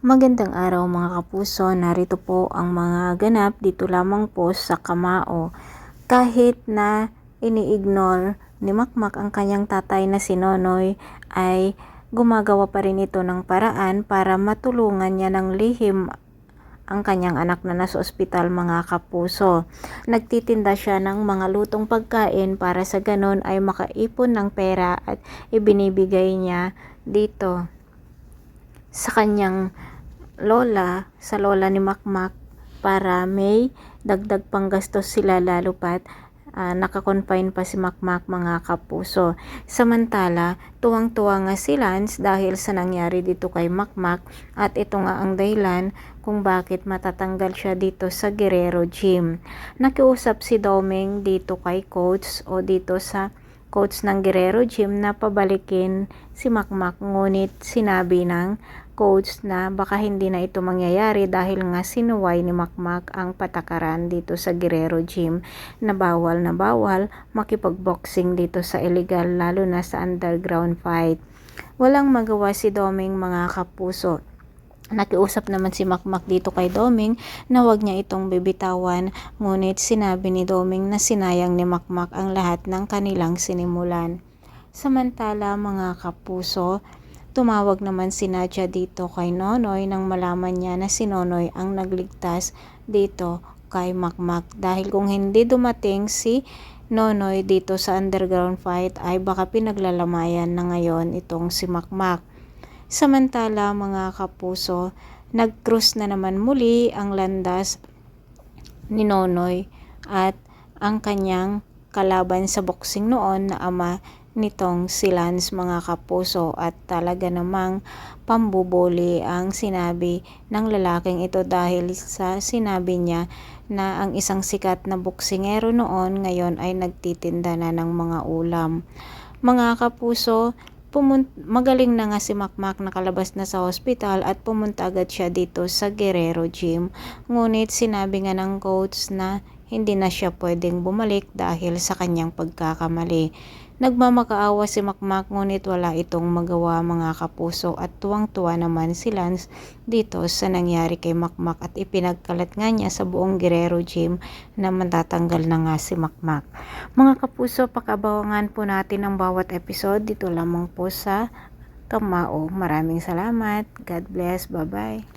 Magandang araw mga kapuso, narito po ang mga ganap dito lamang po sa Kamao. Kahit na ini-ignore ni Makmak ang kanyang tatay na si Nonoy, ay gumagawa pa rin ito ng paraan para matulungan niya ng lihim ang kanyang anak na nasa ospital mga kapuso. Nagtitinda siya ng mga lutong pagkain para sa ganon ay makaipon ng pera at ibinibigay niya dito sa kanyang sa lola ni Makmak para may dagdag pang gastos sila lalo pat nakakonfine pa si Makmak mga kapuso. Samantala, tuwang-tuwa nga si Lance dahil sa nangyari dito kay Makmak at ito nga ang dahilan kung bakit matatanggal siya dito sa Guerrero Gym. Nakiusap si Doming dito kay coach o dito sa coach ng Guerrero Gym na pabalikin si Makmak, ngunit sinabi ng coach na baka hindi na ito mangyayari dahil nga sinuway ni Makmak ang patakaran dito sa Guerrero Gym na bawal makipagboxing dito sa illegal lalo na sa underground fight. Walang magawa si Doming mga kapuso. Nakiusap naman si Makmak dito kay Doming na wag niya itong bibitawan, ngunit sinabi ni Doming na sinayang ni Makmak ang lahat ng kanilang sinimulan. Samantala mga kapuso, tumawag naman si Nadia dito kay Nonoy nang malaman niya na si Nonoy ang nagligtas dito kay Makmak, dahil kung hindi dumating si Nonoy dito sa underground fight ay baka pinaglalamayan na ngayon itong si Makmak. Samantala mga kapuso, nag-cruise na naman muli ang landas ni Nonoy at ang kanyang kalaban sa boxing noon na ama nitong si Lance mga kapuso, at talaga namang pambubuli ang sinabi ng lalaking ito dahil sa sinabi niya na ang isang sikat na boksingero noon ngayon ay nagtitinda na ng mga ulam. Mga kapuso, magaling na nga si Makmak, nakalabas na sa hospital at pumunta agad siya dito sa Guerrero Gym, ngunit sinabi nga ng coach na hindi na siya pwedeng bumalik dahil sa kanyang pagkakamali. Nagmamakaawa si Makmak ngunit wala itong magawa mga kapuso, at tuwang-tuwa naman si Lance dito sa nangyari kay Makmak at ipinagkalat nga niya sa buong Guerrero Gym na matatanggal na nga si Makmak. Mga kapuso, pakabawangan po natin ang bawat episode dito lamang po sa Kamao. Maraming salamat. God bless. Bye-bye.